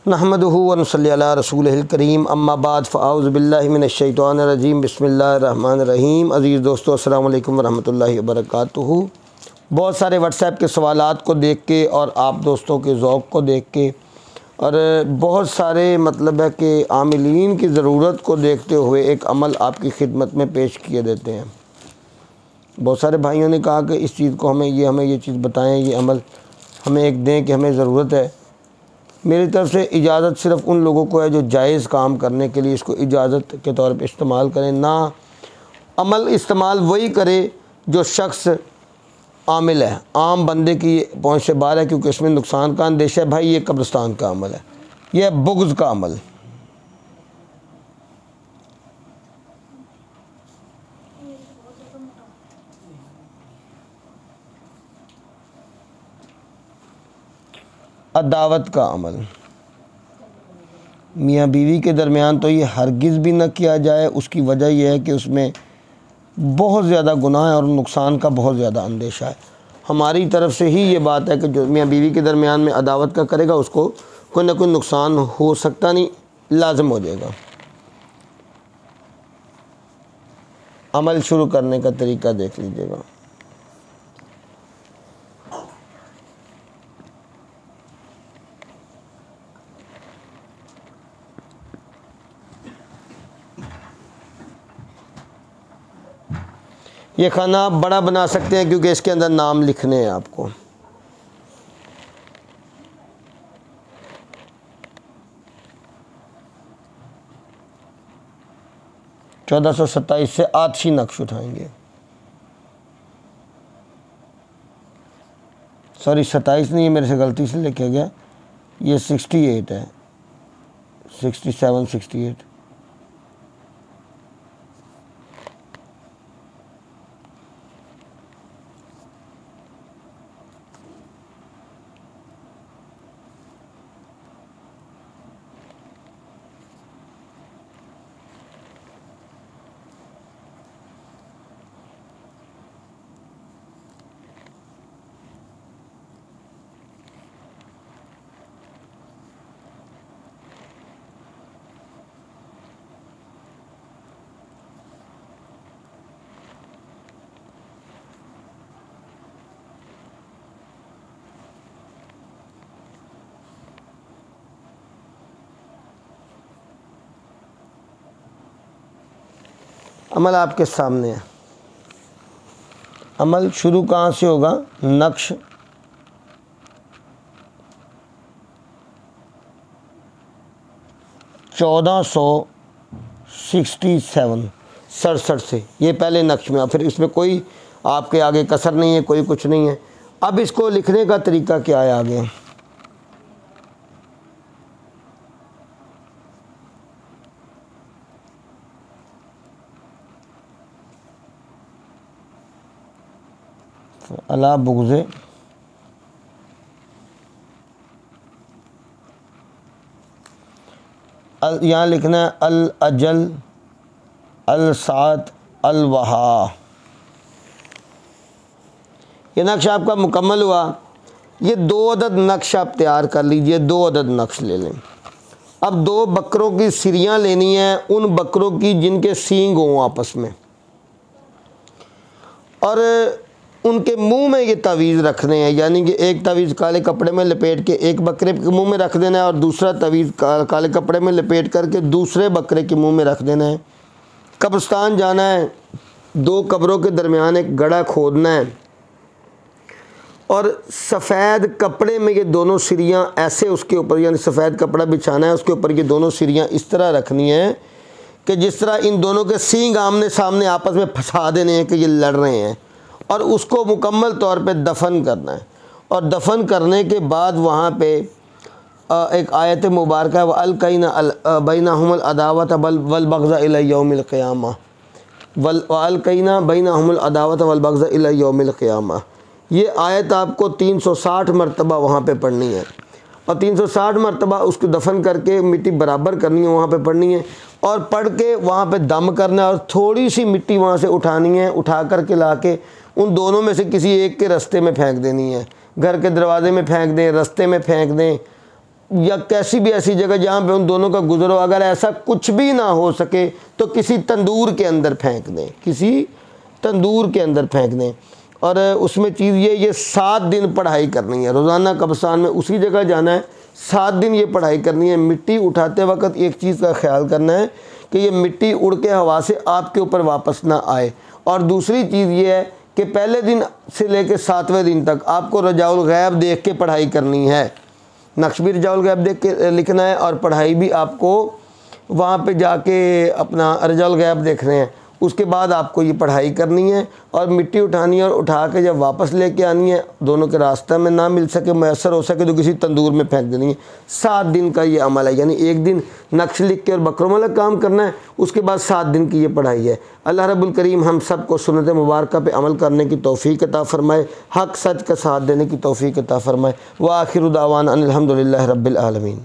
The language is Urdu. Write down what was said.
نحمدہ ونصلی علی رسولہ الکریم اما بعد فاعوذ باللہ من الشیطان الرجیم بسم اللہ الرحمن الرحیم۔ عزیز دوستو السلام علیکم ورحمۃ اللہ وبرکاتہ۔ بہت سارے واٹس ایپ کے سوالات کو دیکھ کے اور آپ دوستوں کے ذوق کو دیکھ کے اور بہت سارے مطلب ہے کہ عاملین کی ضرورت کو دیکھتے ہوئے ایک عمل آپ کی خدمت میں پیش کیے دیتے ہیں۔ بہت سارے بھائیوں نے کہا کہ اس چیز کو ہمیں یہ چیز بتائیں، یہ عمل ہمیں ایک دیں کہ ہمیں ضرورت ہے۔ میری طرف سے اجازت صرف ان لوگوں کو ہے جو جائز کام کرنے کے لیے اس کو اجازت کے طور پہ استعمال کریں، نہ عمل استعمال وہی کرے جو شخص عامل ہے، عام بندے کی پہنچ سے باہر ہے، کیونکہ اس میں نقصان کا اندیشہ ہے۔ بھائی یہ قبرستان کا عمل ہے، یہ ہے بغض کا عمل۔ عداوت کا عمل، میاں بیوی کے درمیان تو یہ ہرگز بھی نہ کیا جائے۔ اس کی وجہ یہ ہے کہ اس میں بہت زیادہ گناہ ہے اور نقصان کا بہت زیادہ اندیشہ ہے۔ ہماری طرف سے ہی یہ بات ہے کہ جو میاں بیوی کے درمیان میں عداوت کا کرے گا اس کو کوئی نہ کوئی نقصان ہو سکتا نہیں، لازم ہو جائے گا۔ عمل شروع کرنے کا طریقہ دیکھ لیجیے گا۔ یہ کھانا آپ بڑا بنا سکتے ہیں کیونکہ اس کے اندر نام لکھنے ہیں آپ کو۔ چودہ سو ستائیس سے آتشی نقش اٹھائیں گے، سوری 27 نہیں، میرے سے غلطی سے لکھا گیا، یہ 68 ہے، 67 68۔ عمل آپ کے سامنے ہے۔ عمل شروع کہاں سے ہوگا؟ نقش 67 سے، یہ پہلے نقش میں، پھر اس میں کوئی آپ کے آگے کسر نہیں ہے، کوئی کچھ نہیں ہے۔ اب اس کو لکھنے کا طریقہ کیا ہے آگے؟ علی بغض یہاں لکھنا ہے الاجل الساعت الوہا۔ یہ نقش آپ کا مکمل ہوا۔ یہ 2 عدد نقش آپ تیار کر لیجئے، 2 عدد نقش لے لیں۔ اب 2 بکروں کی سریاں لینی ہیں، ان بکروں کی جن کے سینگ ہوں آپس میں، اور ان کے منہ میں یہ تعویذ رکھنے ہیں، یعنی کہ ایک تعویذ کالے کپڑے میں لپیٹ کے ایک بکرے کے منہ میں رکھ دینا ہے، اور دوسرا تعویذ کالے کپڑے میں لپیٹ کر کے دوسرے بکرے کے منہ میں رکھ دینا ہے۔ قبرستان جانا ہے، 2 قبروں کے درمیان ایک گڑھا کھودنا ہے، اور سفید کپڑے میں یہ دونوں سریاں ایسے اس کے اوپر، یعنی سفید کپڑا بچھانا ہے، اس کے اوپر یہ دونوں سریاں اس طرح رکھنی ہیں کہ جس طرح ان دونوں کے سینگ آمنے سامنے آپس میں پھنسا دینے ہیں کہ یہ لڑ رہے ہیں، اور اس کو مکمل طور پہ دفن کرنا ہے۔ اور دفن کرنے کے بعد وہاں پہ ایک آیت مبارکہ ہے، وَأَلْقَيْنَا بَيْنَهُمُ الْعَدَاوَةَ وَالْبَغْضَ إِلَى يَوْمِ الْقِيَامَةِ وَأَلْقَيْنَا بَيْنَهُمُ الْعَدَاوَةَ وَالْبَغْضَ إِلَى يَوْمِ الْقِيَامَةِ۔ یہ آیت آپ کو 360 مرتبہ وہاں پہ پڑھنی ہے، اور 360 مرتبہ اس کو دفن کر کے مٹی برابر کرنی ہے، وہاں پہ پڑھنی ہے، اور پڑھ کے وہاں پہ دم کرنا ہے، اور تھوڑی سی مٹی وہاں سے اٹھانی ہے، اٹھا کر کے لا کے ان دونوں میں سے کسی ایک کے رستے میں پھینک دینی ہے۔ گھر کے دروازے میں پھینک دیں، رستے میں پھینک دیں، یا کیسی بھی ایسی جگہ جہاں پہ ان دونوں کا گزر ہو، اگر ایسا کچھ بھی نہ ہو سکے تو کسی تندور کے اندر پھینک دیں، کسی تندور کے اندر پھینک دیں۔ اور اس میں چیز یہ 7 دن پڑھائی کرنی ہے، روزانہ قبرستان میں اسی جگہ جانا ہے، 7 دن یہ پڑھائی کرنی ہے۔ مٹی اٹھاتے وقت ایک چیز کا خیال کرنا ہے کہ یہ مٹی اڑ کے ہوا سے آپ کے اوپر واپس نہ آئے، اور دوسری چیز یہ ہے کہ پہلے دن سے لے کے 7ویں دن تک آپ کو رجاء الغیب دیکھ کے پڑھائی کرنی ہے، نقش بھی رجاء الغیب دیکھ کے لکھنا ہے، اور پڑھائی بھی آپ کو وہاں پہ جا کے اپنا رجاء الغیب دیکھنے ہیں۔ اس کے بعد آپ کو یہ پڑھائی کرنی ہے، اور مٹی اٹھانی ہے، اور اٹھا کے جب واپس لے کے آنی ہے، دونوں کے راستہ میں نہ مل سکے، میسر ہو سکے تو کسی تندور میں پھینک دینی ہے۔ 7 دن کا یہ عمل ہے، یعنی ایک دن نقش لکھ کے اور بکروں والا کام کرنا ہے، اس کے بعد 7 دن کی یہ پڑھائی ہے۔ اللہ رب الکریم ہم سب کو سنت مبارکہ پہ عمل کرنے کی توفیق عطا فرمائے، حق سچ کا ساتھ دینے کی توفیق عطا فرمائے۔ وآخر دعوانا ان الحمد للہ رب العالمین۔